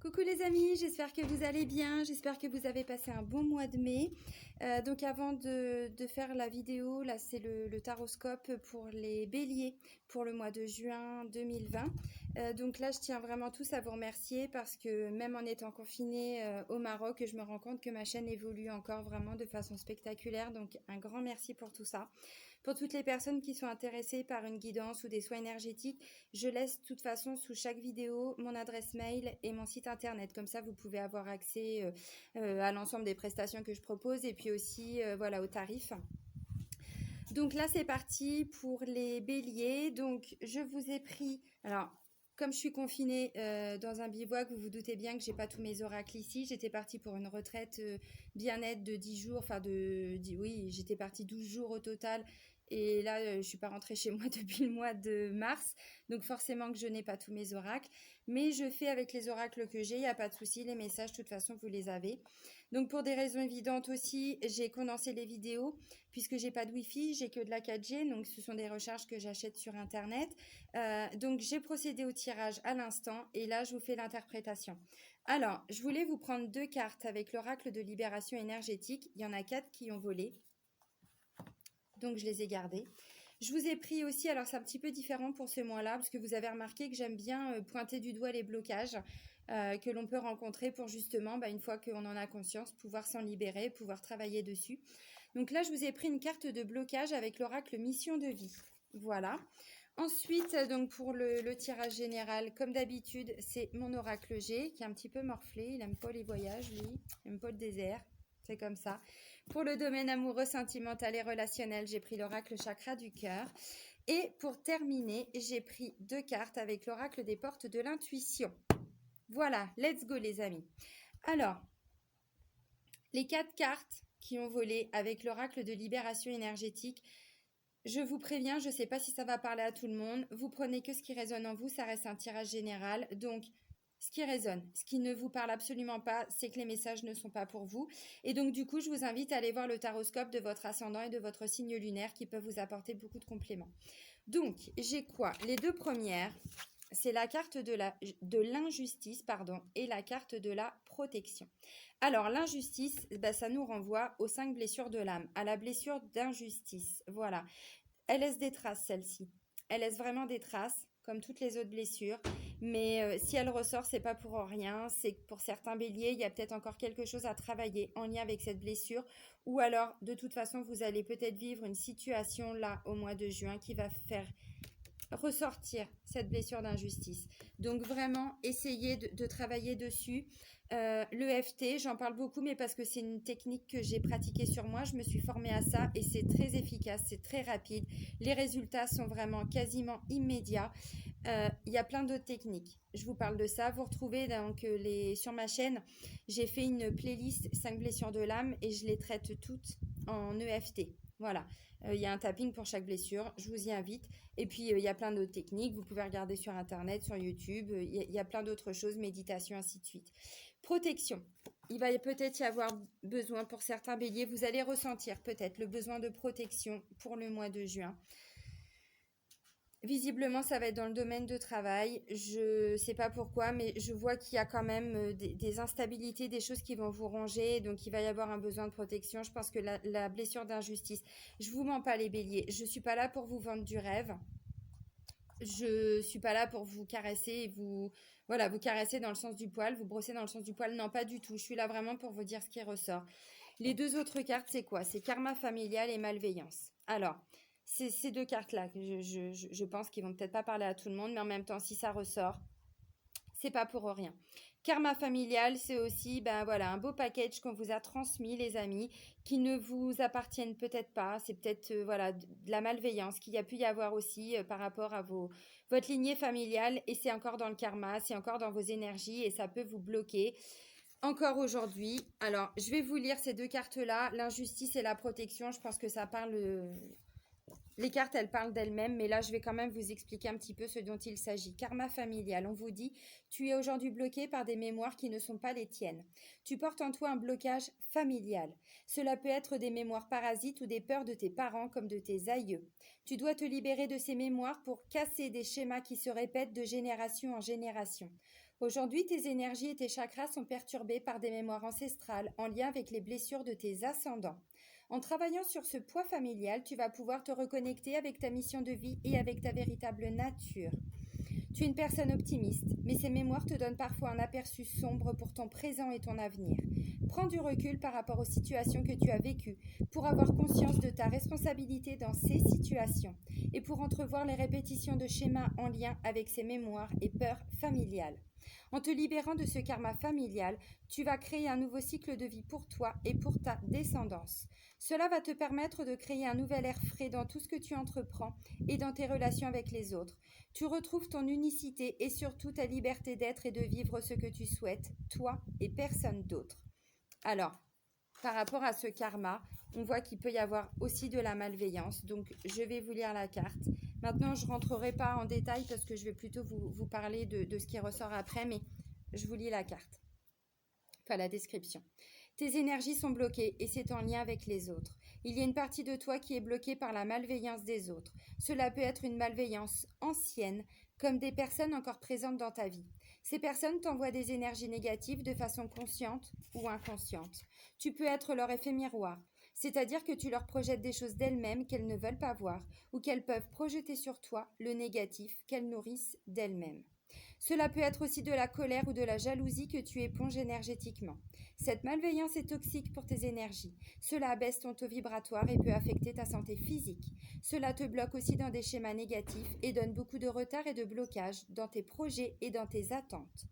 Coucou les amis, j'espère que vous allez bien, j'espère que vous avez passé un bon mois de mai. Donc avant de faire la vidéo, là c'est le taroscope pour les béliers pour le mois de juin 2020. Donc là je tiens vraiment tous à vous remercier parce que même en étant confinée au Maroc, je me rends compte que ma chaîne évolue encore vraiment de façon spectaculaire. Donc un grand merci pour tout ça. Pour toutes les personnes qui sont intéressées par une guidance ou des soins énergétiques, je laisse de toute façon sous chaque vidéo mon adresse mail et mon site internet. Comme ça, vous pouvez avoir accès à l'ensemble des prestations que je propose et puis aussi voilà, aux tarifs. Donc là, c'est parti pour les béliers. Donc, je vous ai pris... Alors, comme je suis confinée dans un bivouac, vous vous doutez bien que j'ai pas tous mes oracles ici. J'étais partie pour une retraite bien-être de 10 jours. Enfin, oui, j'étais partie 12 jours au total. Et là, je suis pas rentrée chez moi depuis le mois de mars. Donc, forcément que je n'ai pas tous mes oracles. Mais je fais avec les oracles que j'ai. Il n'y a pas de souci. Les messages, de toute façon, vous les avez. Donc, pour des raisons évidentes aussi, j'ai condensé les vidéos. Puisque j'ai pas de Wi-Fi, j'ai que de la 4G, donc ce sont des recharges que j'achète sur Internet. Donc j'ai procédé au tirage à l'instant et là je vous fais l'interprétation. Alors, je voulais vous prendre 2 cartes avec l'oracle de libération énergétique. Il y en a 4 qui ont volé, donc je les ai gardées. Je vous ai pris aussi, alors c'est un petit peu différent pour ce mois-là, parce que vous avez remarqué que j'aime bien pointer du doigt les blocages que l'on peut rencontrer pour justement, une fois qu'on en a conscience, pouvoir s'en libérer, pouvoir travailler dessus. Donc là, je vous ai pris une carte de blocage avec l'oracle mission de vie. Voilà. Ensuite, donc pour le tirage général, comme d'habitude, c'est mon oracle G qui est un petit peu morflé. Il n'aime pas les voyages, lui. Il n'aime pas le désert. C'est comme ça. Pour le domaine amoureux, sentimental et relationnel, j'ai pris l'oracle chakra du cœur. Et pour terminer, j'ai pris 2 cartes avec l'oracle des portes de l'intuition. Voilà, let's go les amis. Alors, les 4 cartes qui ont volé avec l'oracle de libération énergétique, je vous préviens, je ne sais pas si ça va parler à tout le monde. Vous prenez que ce qui résonne en vous, ça reste un tirage général. Donc, ce qui résonne, ce qui ne vous parle absolument pas, c'est que les messages ne sont pas pour vous. Et donc, du coup, je vous invite à aller voir le taroscope de votre ascendant et de votre signe lunaire qui peuvent vous apporter beaucoup de compléments. Donc, j'ai quoi? Les 2 premières, c'est la carte de l'injustice, et la carte de la protection. Alors, l'injustice, ça nous renvoie aux 5 blessures de l'âme, à la blessure d'injustice. Voilà. Elle laisse des traces, celle-ci. Elle laisse vraiment des traces, comme toutes les autres blessures. Mais si elle ressort, c'est pas pour rien. C'est que pour certains béliers, il y a peut-être encore quelque chose à travailler en lien avec cette blessure. Ou alors, de toute façon, vous allez peut-être vivre une situation là, au mois de juin, qui va faire ressortir cette blessure d'injustice. Donc vraiment, essayez de travailler dessus. L'EFT, j'en parle beaucoup, mais parce que c'est une technique que j'ai pratiquée sur moi. Je me suis formée à ça et c'est très efficace, c'est très rapide. Les résultats sont vraiment quasiment immédiats. Il y a plein d'autres techniques. Je vous parle de ça. Vous retrouvez donc sur ma chaîne, j'ai fait une playlist 5 blessures de l'âme et je les traite toutes en EFT. Voilà. Il y a un tapping pour chaque blessure. Je vous y invite. Et puis, il y a plein d'autres techniques. Vous pouvez regarder sur Internet, sur YouTube. Il y a plein d'autres choses, méditation, ainsi de suite. Protection. Il va peut-être y avoir besoin pour certains béliers. Vous allez ressentir peut-être le besoin de protection pour le mois de juin. Visiblement, ça va être dans le domaine de travail. Je ne sais pas pourquoi, mais je vois qu'il y a quand même des instabilités, des choses qui vont vous ronger. Donc, il va y avoir un besoin de protection. Je pense que la blessure d'injustice, je ne vous mens pas les béliers. Je ne suis pas là pour vous vendre du rêve. Je ne suis pas là pour vous caresser et vous caresser dans le sens du poil, vous brosser dans le sens du poil. Non, pas du tout. Je suis là vraiment pour vous dire ce qui ressort. Les 2 autres cartes, c'est quoi? C'est karma familial et malveillance. Alors, c'est ces 2 cartes-là que je pense qu'ils vont peut-être pas parler à tout le monde, mais en même temps, si ça ressort, c'est pas pour rien. Karma familial, c'est aussi un beau package qu'on vous a transmis, les amis, qui ne vous appartiennent peut-être pas. C'est peut-être de la malveillance qu'il y a pu y avoir aussi par rapport à votre lignée familiale. Et c'est encore dans le karma, c'est encore dans vos énergies et ça peut vous bloquer. Encore aujourd'hui. Alors, je vais vous lire ces 2 cartes-là, l'injustice et la protection. Je pense que ça parle... Les cartes, elles parlent d'elles-mêmes, mais là, je vais quand même vous expliquer un petit peu ce dont il s'agit. Karma familial, on vous dit, tu es aujourd'hui bloqué par des mémoires qui ne sont pas les tiennes. Tu portes en toi un blocage familial. Cela peut être des mémoires parasites ou des peurs de tes parents comme de tes aïeux. Tu dois te libérer de ces mémoires pour casser des schémas qui se répètent de génération en génération. Aujourd'hui, tes énergies et tes chakras sont perturbés par des mémoires ancestrales en lien avec les blessures de tes ascendants. En travaillant sur ce poids familial, tu vas pouvoir te reconnecter avec ta mission de vie et avec ta véritable nature. Tu es une personne optimiste, mais ces mémoires te donnent parfois un aperçu sombre pour ton présent et ton avenir. Prends du recul par rapport aux situations que tu as vécues pour avoir conscience de ta responsabilité dans ces situations et pour entrevoir les répétitions de schémas en lien avec ces mémoires et peurs familiales. En te libérant de ce karma familial, tu vas créer un nouveau cycle de vie pour toi et pour ta descendance. Cela va te permettre de créer un nouvel air frais dans tout ce que tu entreprends et dans tes relations avec les autres. Tu retrouves ton unicité et surtout ta liberté d'être et de vivre ce que tu souhaites, toi et personne d'autre. Alors, par rapport à ce karma, on voit qu'il peut y avoir aussi de la malveillance. Donc, je vais vous lire la carte. Maintenant, je ne rentrerai pas en détail parce que je vais plutôt vous parler de ce qui ressort après, mais je vous lis la carte. Enfin, la description. Tes énergies sont bloquées et c'est en lien avec les autres. Il y a une partie de toi qui est bloquée par la malveillance des autres. Cela peut être une malveillance ancienne, comme des personnes encore présentes dans ta vie. Ces personnes t'envoient des énergies négatives de façon consciente ou inconsciente. Tu peux être leur effet miroir, c'est-à-dire que tu leur projettes des choses d'elles-mêmes qu'elles ne veulent pas voir ou qu'elles peuvent projeter sur toi le négatif qu'elles nourrissent d'elles-mêmes. Cela peut être aussi de la colère ou de la jalousie que tu éponges énergétiquement. Cette malveillance est toxique pour tes énergies. Cela abaisse ton taux vibratoire et peut affecter ta santé physique. Cela te bloque aussi dans des schémas négatifs et donne beaucoup de retard et de blocage dans tes projets et dans tes attentes.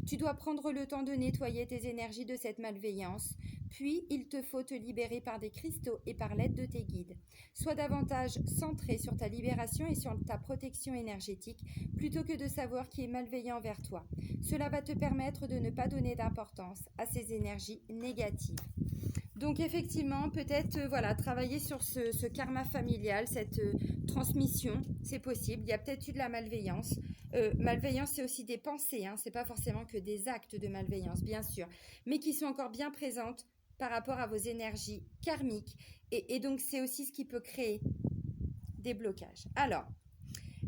Tu dois prendre le temps de nettoyer tes énergies de cette malveillance, puis il te faut te libérer par des cristaux et par l'aide de tes guides. Sois davantage centré sur ta libération et sur ta protection énergétique plutôt que de savoir qui est malveillant envers toi. Cela va te permettre de ne pas donner d'importance à ces énergies négatives. Donc effectivement, peut-être travailler sur ce karma familial, cette transmission, c'est possible. Il y a peut-être eu de la malveillance. Malveillance, c'est aussi des pensées, hein. C'est pas forcément que des actes de malveillance, bien sûr, mais qui sont encore bien présentes par rapport à vos énergies karmiques. Et donc, c'est aussi ce qui peut créer des blocages. Alors,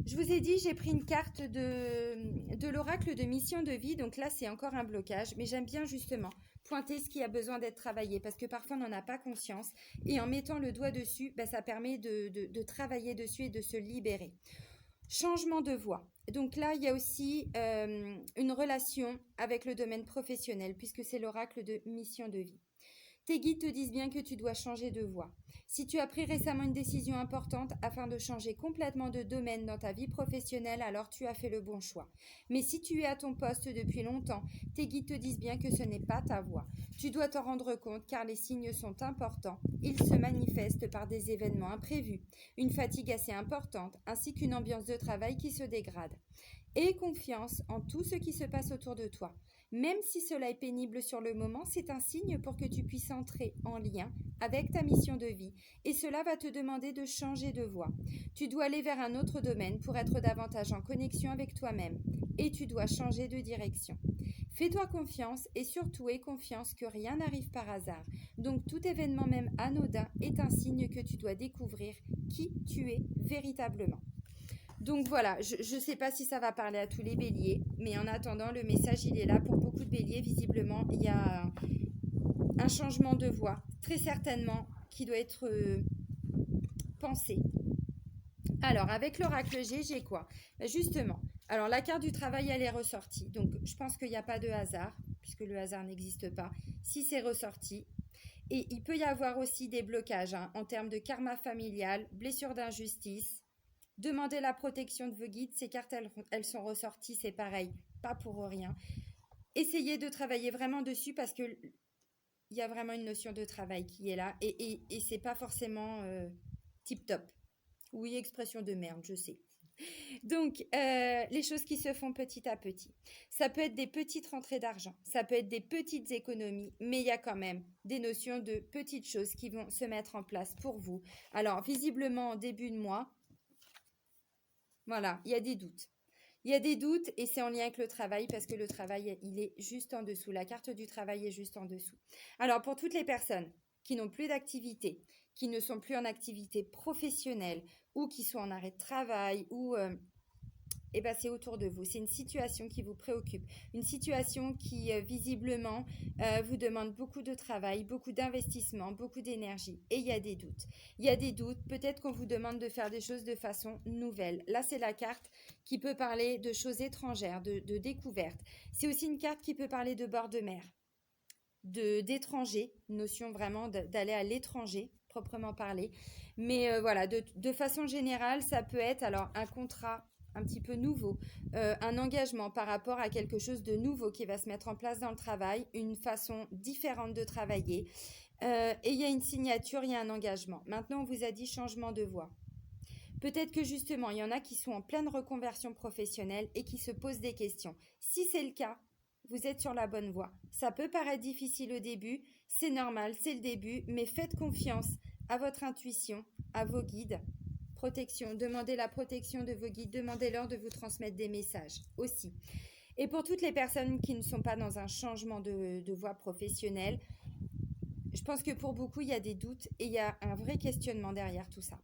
je vous ai dit, j'ai pris une carte de l'oracle de mission de vie. Donc là, c'est encore un blocage, mais j'aime bien justement pointer ce qui a besoin d'être travaillé parce que parfois, on n'en a pas conscience. Et en mettant le doigt dessus, ça permet de travailler dessus et de se libérer. Changement de voie. Donc là, il y a aussi une relation avec le domaine professionnel puisque c'est l'oracle de mission de vie. Tes guides te disent bien que tu dois changer de voie. Si tu as pris récemment une décision importante afin de changer complètement de domaine dans ta vie professionnelle, alors tu as fait le bon choix. Mais si tu es à ton poste depuis longtemps, tes guides te disent bien que ce n'est pas ta voie. Tu dois t'en rendre compte car les signes sont importants. Ils se manifestent par des événements imprévus, une fatigue assez importante, ainsi qu'une ambiance de travail qui se dégrade. Aie confiance en tout ce qui se passe autour de toi. Même si cela est pénible sur le moment, c'est un signe pour que tu puisses entrer en lien avec ta mission de vie et cela va te demander de changer de voie. Tu dois aller vers un autre domaine pour être davantage en connexion avec toi-même et tu dois changer de direction. Fais-toi confiance et surtout aie confiance que rien n'arrive par hasard. Donc tout événement même anodin est un signe que tu dois découvrir qui tu es véritablement. Donc voilà, je ne sais pas si ça va parler à tous les béliers, mais en attendant, le message, il est là pour beaucoup de béliers. Visiblement, il y a un changement de voie, très certainement, qui doit être pensé. Alors, avec l'oracle G, j'ai quoi? Justement, alors la carte du travail, elle est ressortie. Donc, je pense qu'il n'y a pas de hasard, puisque le hasard n'existe pas. Si c'est ressorti, et il peut y avoir aussi des blocages en termes de karma familial, blessure d'injustice. Demandez la protection de vos guides. Ces cartes, elles sont ressorties, c'est pareil, pas pour rien. Essayez de travailler vraiment dessus parce que il y a vraiment une notion de travail qui est là et c'est pas forcément tip top. Oui, expression de merde, je sais. Donc, les choses qui se font petit à petit. Ça peut être des petites rentrées d'argent, ça peut être des petites économies, mais il y a quand même des notions de petites choses qui vont se mettre en place pour vous. Alors, visiblement, en début de mois, voilà, il y a des doutes. Il y a des doutes et c'est en lien avec le travail parce que le travail, il est juste en dessous. La carte du travail est juste en dessous. Alors, pour toutes les personnes qui n'ont plus d'activité, qui ne sont plus en activité professionnelle ou qui sont en arrêt de travail ou eh ben, c'est autour de vous. C'est une situation qui vous préoccupe, une situation qui visiblement vous demande beaucoup de travail, beaucoup d'investissement, beaucoup d'énergie. Et il y a des doutes. Il y a des doutes. Peut-être qu'on vous demande de faire des choses de façon nouvelle. Là, c'est la carte qui peut parler de choses étrangères, de découvertes. C'est aussi une carte qui peut parler de bord de mer, d'étranger, notion vraiment d'aller à l'étranger, proprement parlé. Mais voilà, de façon générale, ça peut être alors un contrat un petit peu nouveau, un engagement par rapport à quelque chose de nouveau qui va se mettre en place dans le travail, une façon différente de travailler. Et il y a une signature, il y a un engagement. Maintenant, on vous a dit changement de voie. Peut-être que justement, il y en a qui sont en pleine reconversion professionnelle et qui se posent des questions. Si c'est le cas, vous êtes sur la bonne voie. Ça peut paraître difficile au début, c'est normal, c'est le début, mais faites confiance à votre intuition, à vos guides. Protection, demandez la protection de vos guides, demandez-leur de vous transmettre des messages aussi. Et pour toutes les personnes qui ne sont pas dans un changement de voie professionnelle, je pense que pour beaucoup, il y a des doutes et il y a un vrai questionnement derrière tout ça.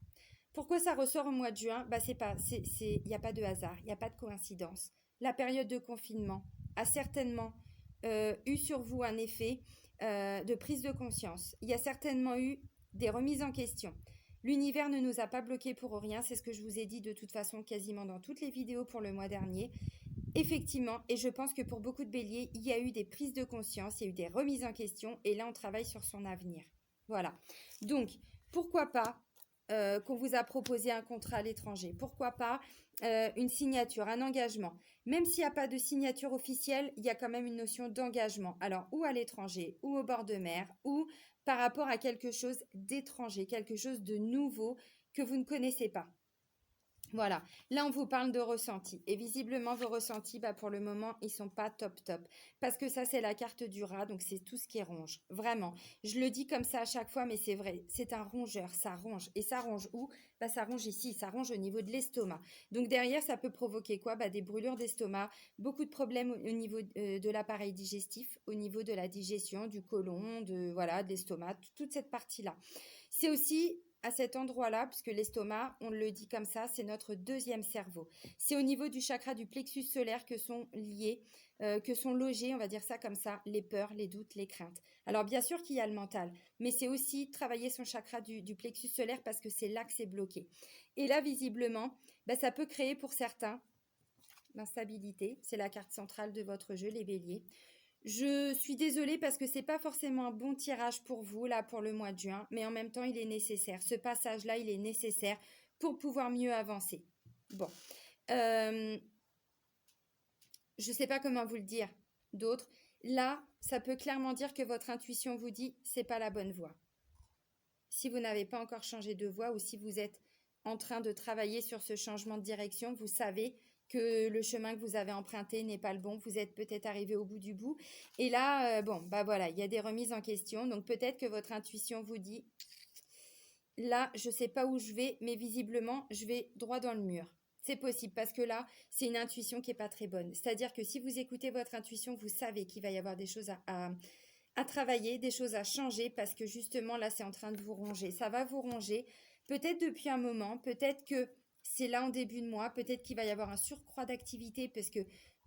Pourquoi ça ressort au mois de juin? Il n'y a pas de hasard, il n'y a pas de coïncidence. La période de confinement a certainement eu sur vous un effet de prise de conscience. Il y a certainement eu des remises en question. L'univers ne nous a pas bloqués pour rien, c'est ce que je vous ai dit de toute façon quasiment dans toutes les vidéos pour le mois dernier. Effectivement, et je pense que pour beaucoup de béliers, il y a eu des prises de conscience, il y a eu des remises en question, et là on travaille sur son avenir. Voilà. Donc, pourquoi pas qu'on vous a proposé un contrat à l'étranger? Pourquoi pas une signature, un engagement? Même s'il n'y a pas de signature officielle, il y a quand même une notion d'engagement. Alors, ou à l'étranger, ou au bord de mer, ou par rapport à quelque chose d'étranger, quelque chose de nouveau que vous ne connaissez pas. Voilà, là on vous parle de ressentis et visiblement vos ressentis, pour le moment ils sont pas top top parce que ça c'est la carte du rat, donc c'est tout ce qui ronge, vraiment. Je le dis comme ça à chaque fois mais c'est vrai, c'est un rongeur, ça ronge et ça ronge où? Ça ronge ici, ça ronge au niveau de l'estomac. Donc derrière ça peut provoquer quoi? Des brûlures d'estomac, beaucoup de problèmes au niveau de l'appareil digestif, au niveau de la digestion, du côlon, de l'estomac, toute cette partie-là. C'est aussi à cet endroit-là, puisque l'estomac, on le dit comme ça, c'est notre deuxième cerveau. C'est au niveau du chakra du plexus solaire que sont liés, que sont logés, on va dire ça comme ça, les peurs, les doutes, les craintes. Alors bien sûr qu'il y a le mental, mais c'est aussi travailler son chakra du plexus solaire parce que c'est là que c'est bloqué. Et là, visiblement, ça peut créer pour certains l'instabilité. C'est la carte centrale de votre jeu, les béliers. Je suis désolée parce que c'est pas forcément un bon tirage pour vous, là, pour le mois de juin, mais en même temps, il est nécessaire. Ce passage-là, il est nécessaire pour pouvoir mieux avancer. Bon. Je sais pas comment vous le dire d'autres. Là, ça peut clairement dire que votre intuition vous dit c'est pas la bonne voie. Si vous n'avez pas encore changé de voie ou si vous êtes en train de travailler sur ce changement de direction, vous savez que le chemin que vous avez emprunté n'est pas le bon, vous êtes peut-être arrivé au bout du bout. Et là, voilà, il y a des remises en question. Donc peut-être que votre intuition vous dit, là, je ne sais pas où je vais, mais visiblement, je vais droit dans le mur. C'est possible parce que là, c'est une intuition qui n'est pas très bonne. C'est-à-dire que si vous écoutez votre intuition, vous savez qu'il va y avoir des choses à travailler, des choses à changer parce que justement, là, c'est en train de vous ronger. Ça va vous ronger, peut-être depuis un moment, peut-être que c'est là en début de mois, peut-être qu'il va y avoir un surcroît d'activité parce que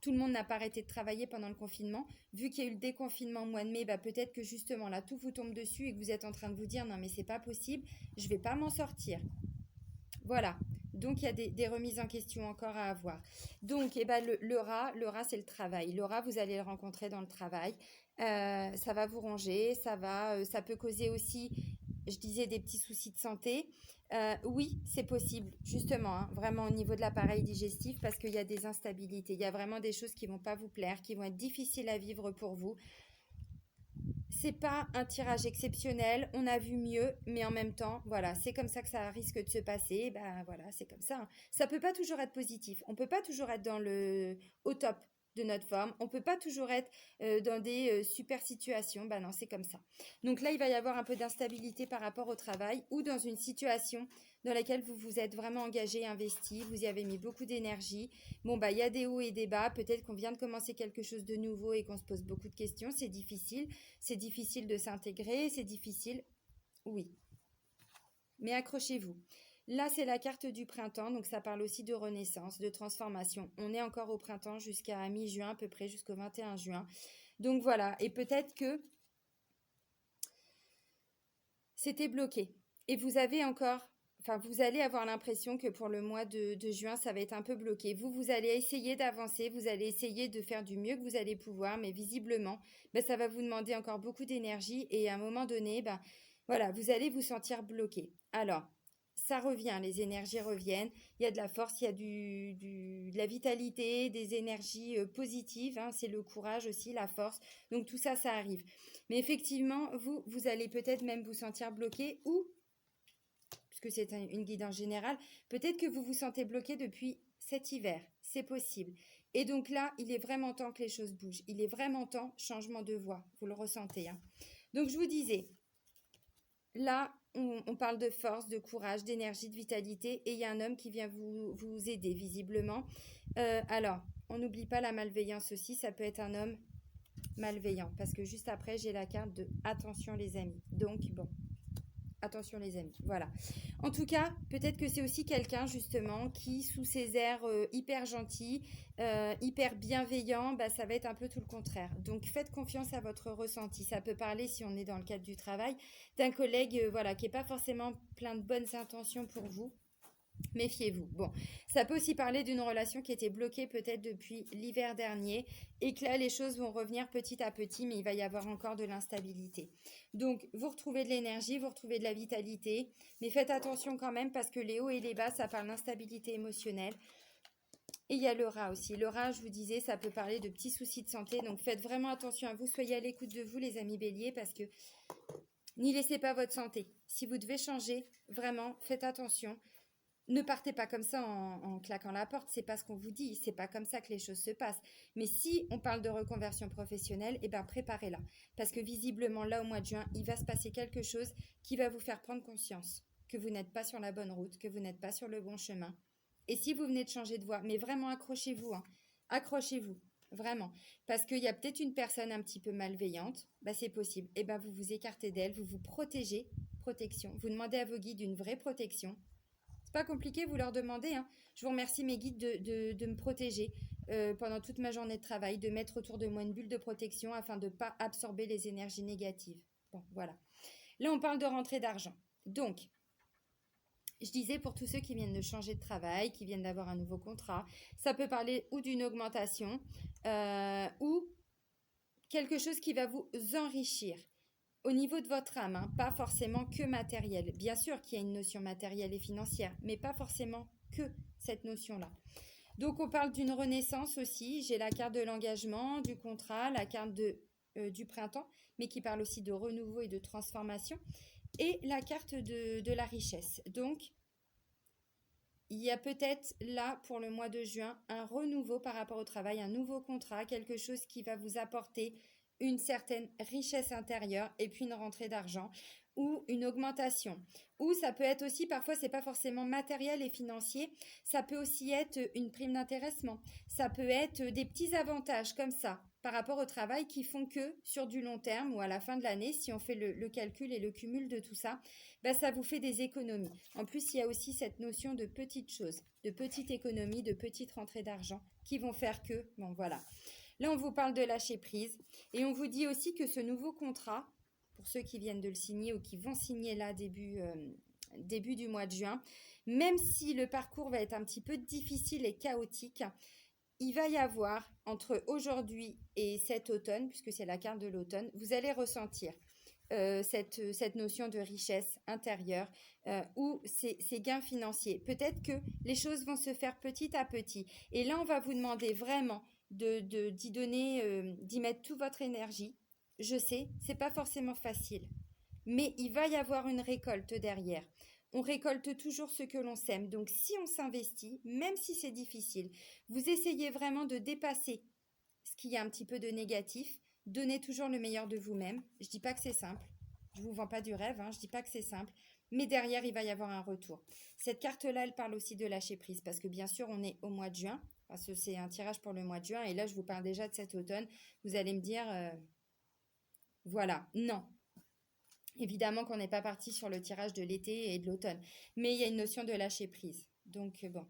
tout le monde n'a pas arrêté de travailler pendant le confinement. Vu qu'il y a eu le déconfinement au mois de mai, peut-être que justement là, tout vous tombe dessus et que vous êtes en train de vous dire non mais c'est pas possible, je vais pas m'en sortir. Voilà. Donc il y a des remises en question encore à avoir. Donc le rat c'est le travail. Le rat, vous allez le rencontrer dans le travail. Ça va vous ronger, ça peut causer aussi, je disais, des petits soucis de santé. Oui, c'est possible, justement, vraiment au niveau de l'appareil digestif, parce qu'il y a des instabilités. Il y a vraiment des choses qui vont pas vous plaire, qui vont être difficiles à vivre pour vous. C'est pas un tirage exceptionnel, on a vu mieux, mais en même temps, voilà, c'est comme ça que ça risque de se passer. Voilà, c'est comme ça. Ça peut pas toujours être positif. On peut pas toujours être au top de notre forme. On peut pas toujours être dans des super situations. Non, c'est comme ça. Donc là, il va y avoir un peu d'instabilité par rapport au travail ou dans une situation dans laquelle vous vous êtes vraiment engagé, investi, vous y avez mis beaucoup d'énergie. Il y a des hauts et des bas. Peut-être qu'on vient de commencer quelque chose de nouveau et qu'on se pose beaucoup de questions. C'est difficile de s'intégrer, c'est difficile. Oui. Mais accrochez-vous. Là, c'est la carte du printemps, donc ça parle aussi de renaissance, de transformation. On est encore au printemps jusqu'à mi-juin, à peu près jusqu'au 21 juin. Donc voilà, et peut-être que c'était bloqué. Et vous avez encore, enfin, vous allez avoir l'impression que pour le mois de juin, ça va être un peu bloqué. Vous allez essayer d'avancer, vous allez essayer de faire du mieux que vous allez pouvoir, mais visiblement, ben, ça va vous demander encore beaucoup d'énergie et à un moment donné, ben, voilà, vous allez vous sentir bloqué. Alors, ça revient, les énergies reviennent, il y a de la force, il y a de la vitalité, des énergies positives, hein, c'est le courage aussi, la force. Donc tout ça, ça arrive. Mais effectivement, vous allez peut-être même vous sentir bloqué ou, puisque c'est une guidance générale, peut-être que vous vous sentez bloqué depuis cet hiver. C'est possible. Et donc là, il est vraiment temps que les choses bougent. Il est vraiment temps, changement de voie. Vous le ressentez, hein. Donc je vous disais, là, on parle de force, de courage, d'énergie, de vitalité. Et il y a un homme qui vient vous aider, visiblement. Alors, on n'oublie pas la malveillance aussi. Ça peut être un homme malveillant. Parce que juste après, j'ai la carte de attention les amis. Donc, bon, attention les amis, voilà. En tout cas, peut-être que c'est aussi quelqu'un justement qui, sous ses airs hyper gentils, hyper bienveillants, bah, ça va être un peu tout le contraire. Donc faites confiance à votre ressenti. Ça peut parler, si on est dans le cadre du travail, d'un collègue voilà, qui n'est pas forcément plein de bonnes intentions pour vous. Méfiez-vous. Bon, ça peut aussi parler d'une relation qui était bloquée peut-être depuis l'hiver dernier et que là, les choses vont revenir petit à petit, mais il va y avoir encore de l'instabilité. Donc, vous retrouvez de l'énergie, vous retrouvez de la vitalité, mais faites attention quand même parce que les hauts et les bas, ça parle d'instabilité émotionnelle. Et il y a le rat aussi. Le rat, je vous disais, ça peut parler de petits soucis de santé. Donc, faites vraiment attention à vous. Soyez à l'écoute de vous, les amis béliers, parce que n'y laissez pas votre santé. Si vous devez changer, vraiment, faites attention. Ne partez pas comme ça en claquant la porte, c'est pas ce qu'on vous dit, c'est pas comme ça que les choses se passent. Mais si on parle de reconversion professionnelle, eh ben préparez-la. Parce que visiblement, là, au mois de juin, il va se passer quelque chose qui va vous faire prendre conscience que vous n'êtes pas sur la bonne route, que vous n'êtes pas sur le bon chemin. Et si vous venez de changer de voie, mais vraiment accrochez-vous, hein, accrochez-vous, vraiment. Parce qu'il y a peut-être une personne un petit peu malveillante, bah c'est possible. Eh ben vous vous écartez d'elle, vous vous protégez, protection. Vous demandez à vos guides une vraie protection. C'est pas compliqué, vous leur demandez, hein. Je vous remercie mes guides de me protéger pendant toute ma journée de travail, de mettre autour de moi une bulle de protection afin de ne pas absorber les énergies négatives. Bon, voilà. Là, on parle de rentrée d'argent. Donc, je disais pour tous ceux qui viennent de changer de travail, qui viennent d'avoir un nouveau contrat, ça peut parler ou d'une augmentation ou quelque chose qui va vous enrichir. Au niveau de votre âme, hein, pas forcément que matériel. Bien sûr qu'il y a une notion matérielle et financière, mais pas forcément que cette notion-là. Donc on parle d'une renaissance aussi. J'ai la carte de l'engagement, du contrat, la carte du printemps, mais qui parle aussi de renouveau et de transformation, et la carte de la richesse. Donc il y a peut-être là, pour le mois de juin, un renouveau par rapport au travail, un nouveau contrat, quelque chose qui va vous apporter une certaine richesse intérieure et puis une rentrée d'argent ou une augmentation. Ou ça peut être aussi, parfois c'est pas forcément matériel et financier, ça peut aussi être une prime d'intéressement, ça peut être des petits avantages comme ça par rapport au travail qui font que sur du long terme ou à la fin de l'année, si on fait le calcul et le cumul de tout ça, bah, ça vous fait des économies. En plus, il y a aussi cette notion de petites choses, de petites économies, de petites rentrées d'argent qui vont faire que, bon voilà. Là, on vous parle de lâcher prise et on vous dit aussi que ce nouveau contrat, pour ceux qui viennent de le signer ou qui vont signer là début du mois de juin, même si le parcours va être un petit peu difficile et chaotique, il va y avoir entre aujourd'hui et cet automne, puisque c'est la carte de l'automne, vous allez ressentir cette notion de richesse intérieure ou ces gains financiers. Peut-être que les choses vont se faire petit à petit. Et là, on va vous demander vraiment d'y donner, d'y mettre toute votre énergie. Je sais, c'est pas forcément facile, mais il va y avoir une récolte derrière. On récolte toujours ce que l'on sème. Donc, si on s'investit, même si c'est difficile, vous essayez vraiment de dépasser ce qu'il y a un petit peu de négatif. Donnez toujours le meilleur de vous-même. Je dis pas que c'est simple. Je vous vends pas du rêve, hein. Je dis pas que c'est simple. Mais derrière, il va y avoir un retour. Cette carte-là, elle parle aussi de lâcher prise. Parce que bien sûr, on est au mois de juin. Parce que c'est un tirage pour le mois de juin. Et là, je vous parle déjà de cet automne. Vous allez me dire, voilà, non. Évidemment qu'on n'est pas parti sur le tirage de l'été et de l'automne, mais il y a une notion de lâcher prise. Donc bon.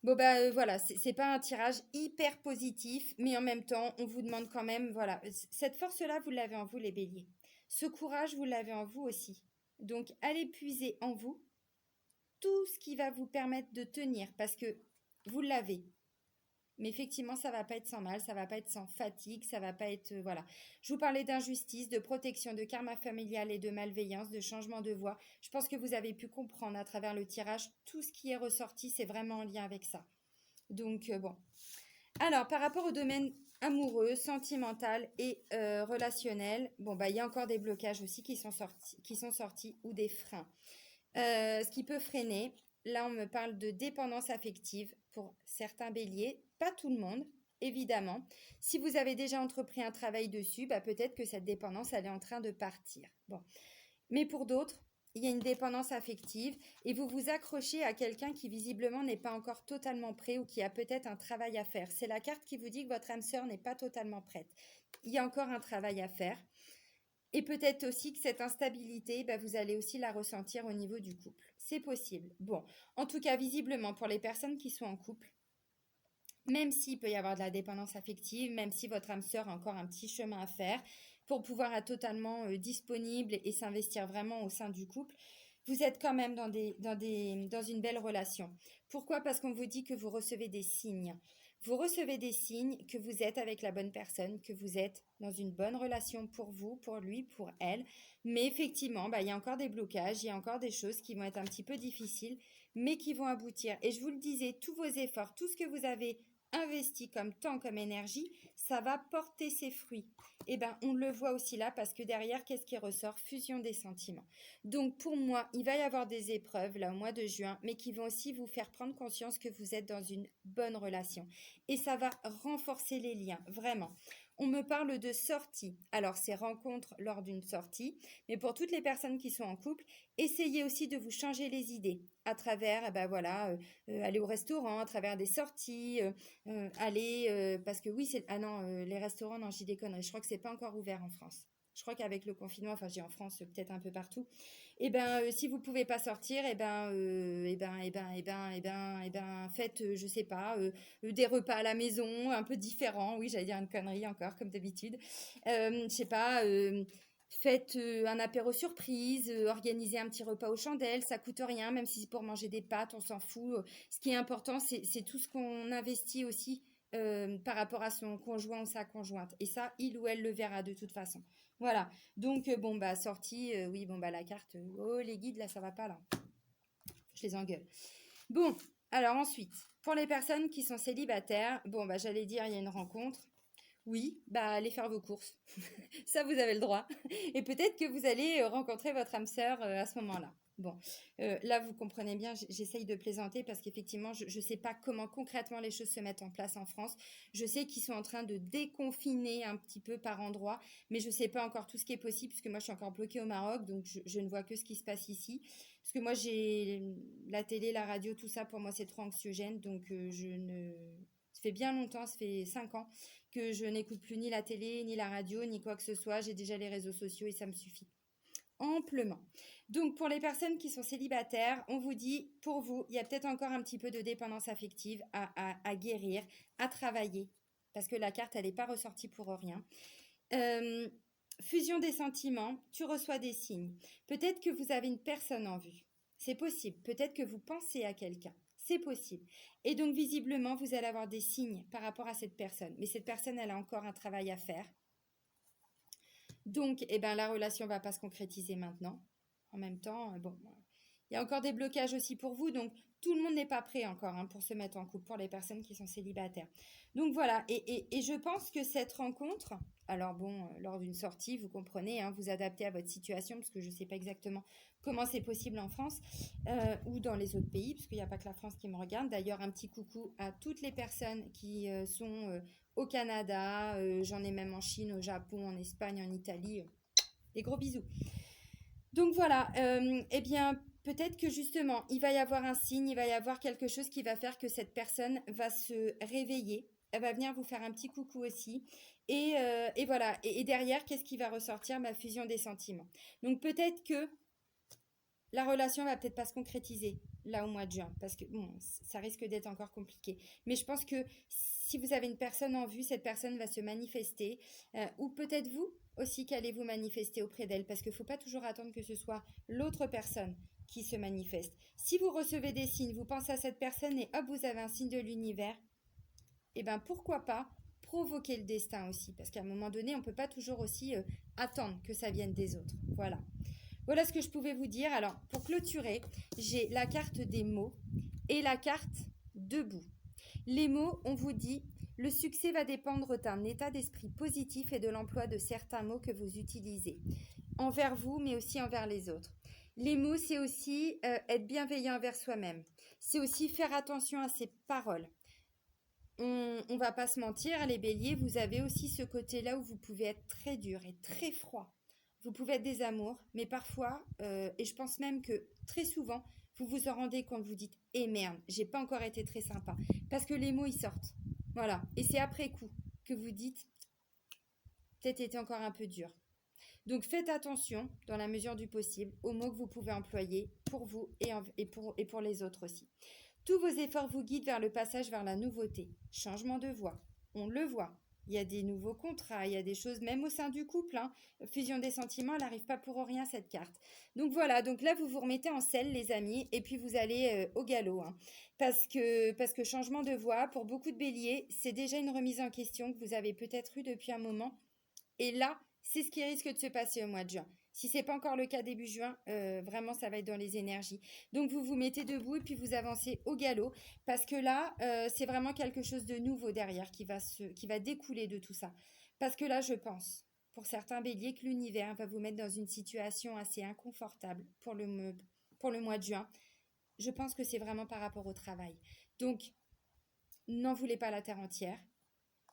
Bon voilà, c'est pas un tirage hyper positif, mais en même temps, on vous demande quand même, voilà, cette force-là, vous l'avez en vous, les béliers. Ce courage, vous l'avez en vous aussi. Donc, allez puiser en vous tout ce qui va vous permettre de tenir, parce que vous l'avez. Mais effectivement, ça va pas être sans mal, ça va pas être sans fatigue, ça va pas être voilà. Je vous parlais d'injustice, de protection, de karma familial et de malveillance, de changement de voie. Je pense que vous avez pu comprendre à travers le tirage tout ce qui est ressorti, c'est vraiment en lien avec ça. Donc bon. Alors, par rapport au domaine amoureux, sentimental et relationnel, bon bah il y a encore des blocages aussi qui sont sortis ou des freins. Ce qui peut freiner, là on me parle de dépendance affective pour certains béliers, pas tout le monde, évidemment. Si vous avez déjà entrepris un travail dessus, bah peut-être que cette dépendance elle est en train de partir. Bon, mais pour d'autres, il y a une dépendance affective et vous vous accrochez à quelqu'un qui visiblement n'est pas encore totalement prêt ou qui a peut-être un travail à faire. C'est la carte qui vous dit que votre âme sœur n'est pas totalement prête. Il y a encore un travail à faire. Et peut-être aussi que cette instabilité, bah, vous allez aussi la ressentir au niveau du couple. C'est possible. Bon, en tout cas, visiblement, pour les personnes qui sont en couple, même s'il peut y avoir de la dépendance affective, même si votre âme sœur a encore un petit chemin à faire pour pouvoir être totalement disponible et s'investir vraiment au sein du couple, vous êtes quand même dans une belle relation. Pourquoi? Parce qu'on vous dit que vous recevez des signes. Vous recevez des signes que vous êtes avec la bonne personne, que vous êtes dans une bonne relation pour vous, pour lui, pour elle. Mais effectivement, bah, il y a encore des blocages, il y a encore des choses qui vont être un petit peu difficiles, mais qui vont aboutir. Et je vous le disais, tous vos efforts, tout ce que vous avez investi comme temps, comme énergie, ça va porter ses fruits. Et ben, on le voit aussi là parce que derrière, qu'est-ce qui ressort? Fusion des sentiments. Donc pour moi, il va y avoir des épreuves là au mois de juin, mais qui vont aussi vous faire prendre conscience que vous êtes dans une bonne relation. Et ça va renforcer les liens, vraiment. On me parle de sortie. Alors, c'est rencontre lors d'une sortie, mais pour toutes les personnes qui sont en couple, essayez aussi de vous changer les idées à travers, eh ben voilà, aller au restaurant, à travers des sorties, aller, parce que oui, c'est, ah non, les restaurants, non, j'y déconnerai. Je crois que c'est pas encore ouvert en France. Je crois qu'avec le confinement, enfin, je dis en France, peut-être un peu partout. Et ben, si vous pouvez pas sortir, faites, je sais pas, des repas à la maison, un peu différents. Oui, j'allais dire une connerie encore, comme d'habitude. Je sais pas. Faites un apéro surprise, organisez un petit repas aux chandelles, ça coûte rien, même si c'est pour manger des pâtes, on s'en fout. Ce qui est important, c'est tout ce qu'on investit aussi par rapport à son conjoint ou sa conjointe. Et ça, il ou elle le verra de toute façon. Voilà. Donc, bon, bah, sortie, oui, bon, bah, la carte, oh, les guides, là, ça va pas, là. Je les engueule. Bon, alors ensuite, pour les personnes qui sont célibataires, bon, bah, j'allais dire, il y a une rencontre. Oui, bah, allez faire vos courses. Ça, vous avez le droit. Et peut-être que vous allez rencontrer votre âme sœur à ce moment-là. Bon, là, vous comprenez bien, j'essaye de plaisanter parce qu'effectivement, je ne sais pas comment concrètement les choses se mettent en place en France. Je sais qu'ils sont en train de déconfiner un petit peu par endroits, mais je ne sais pas encore tout ce qui est possible puisque moi, je suis encore bloquée au Maroc, donc je ne vois que ce qui se passe ici. Parce que moi, j'ai la télé, la radio, tout ça, pour moi, c'est trop anxiogène, donc je ne... Ça fait bien longtemps, ça fait 5 ans que je n'écoute plus ni la télé, ni la radio, ni quoi que ce soit. J'ai déjà les réseaux sociaux et ça me suffit amplement. Donc, pour les personnes qui sont célibataires, on vous dit, pour vous, il y a peut-être encore un petit peu de dépendance affective à guérir, à travailler, parce que la carte, elle n'est pas ressortie pour rien. Fusion des sentiments, tu reçois des signes. Peut-être que vous avez une personne en vue. C'est possible. Peut-être que vous pensez à quelqu'un. C'est possible. Et donc, visiblement, vous allez avoir des signes par rapport à cette personne. Mais cette personne, elle a encore un travail à faire. Donc, eh ben, la relation ne va pas se concrétiser maintenant. En même temps, bon, il y a encore des blocages aussi pour vous. Donc, tout le monde n'est pas prêt encore pour se mettre en couple pour les personnes qui sont célibataires. Donc, voilà. Et je pense que cette rencontre, alors bon, lors d'une sortie, vous comprenez, vous adaptez à votre situation parce que je ne sais pas exactement comment c'est possible en France ou dans les autres pays, parce qu'il n'y a pas que la France qui me regarde. D'ailleurs, un petit coucou à toutes les personnes qui sont au Canada, j'en ai même en Chine, au Japon, en Espagne, en Italie. Des gros bisous. Donc voilà, eh bien, peut-être que justement, il va y avoir un signe, il va y avoir quelque chose qui va faire que cette personne va se réveiller elle va venir vous faire un petit coucou aussi. Et voilà. Et derrière, qu'est-ce qui va ressortir? Ma fusion des sentiments. Donc peut-être que la relation va peut-être pas se concrétiser là au mois de juin, parce que bon, ça risque d'être encore compliqué. Mais je pense que si vous avez une personne en vue, cette personne va se manifester, ou peut-être vous aussi qu'allez vous manifester auprès d'elle, parce qu'il ne faut pas toujours attendre que ce soit l'autre personne qui se manifeste. Si vous recevez des signes, vous pensez à cette personne et hop, vous avez un signe de l'univers, et ben pourquoi pas provoquer le destin aussi, parce qu'à un moment donné, on ne peut pas toujours aussi attendre que ça vienne des autres. Voilà. Voilà ce que je pouvais vous dire. Alors, pour clôturer, j'ai la carte des mots et la carte debout. Les mots, on vous dit, le succès va dépendre d'un état d'esprit positif et de l'emploi de certains mots que vous utilisez, envers vous, mais aussi envers les autres. Les mots, c'est aussi être bienveillant envers soi-même. C'est aussi faire attention à ses paroles. On ne va pas se mentir, les béliers, vous avez aussi ce côté-là où vous pouvez être très dur et très froid. Vous pouvez être des amours, mais parfois, et je pense même que très souvent, vous vous en rendez compte, vous dites, eh merde, j'ai pas encore été très sympa. Parce que les mots, ils sortent. Voilà. Et c'est après coup que vous dites, peut-être été encore un peu dur. Donc faites attention, dans la mesure du possible, aux mots que vous pouvez employer pour vous et pour les autres aussi. Tous vos efforts vous guident vers le passage vers la nouveauté. Changement de voix. On le voit. Il y a des nouveaux contrats, il y a des choses, même au sein du couple. Fusion des sentiments, elle n'arrive pas pour rien, cette carte. Donc voilà, donc là, vous vous remettez en selle, les amis, et puis vous allez au galop. Parce que changement de voix, pour beaucoup de béliers, c'est déjà une remise en question que vous avez peut-être eue depuis un moment. Et là, c'est ce qui risque de se passer au mois de juin. Si ce n'est pas encore le cas début juin, vraiment, ça va être dans les énergies. Donc, vous vous mettez debout et puis vous avancez au galop. Parce que là, c'est vraiment quelque chose de nouveau derrière qui va découler de tout ça. Parce que là, je pense, pour certains béliers, que l'univers va vous mettre dans une situation assez inconfortable pour le mois de juin. Je pense que c'est vraiment par rapport au travail. Donc, n'en voulez pas la terre entière.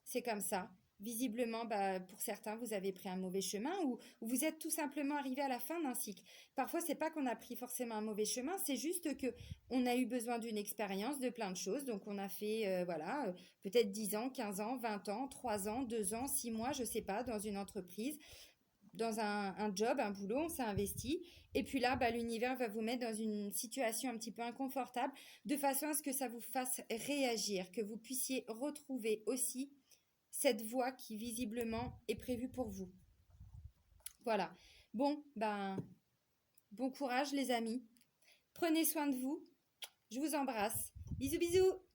C'est comme ça. Visiblement, pour certains, vous avez pris un mauvais chemin ou vous êtes tout simplement arrivé à la fin d'un cycle. Parfois, c'est pas qu'on a pris forcément un mauvais chemin, c'est juste que on a eu besoin d'une expérience, de plein de choses. Donc, on a fait, peut-être 10 ans, 15 ans, 20 ans, 3 ans, 2 ans, 6 mois, je sais pas, dans une entreprise, dans un job, un boulot, on s'est investi. Et puis là, l'univers va vous mettre dans une situation un petit peu inconfortable, de façon à ce que ça vous fasse réagir, que vous puissiez retrouver aussi cette voie qui visiblement est prévue pour vous. Voilà. Bon, bon courage les amis. Prenez soin de vous. Je vous embrasse. Bisous bisous.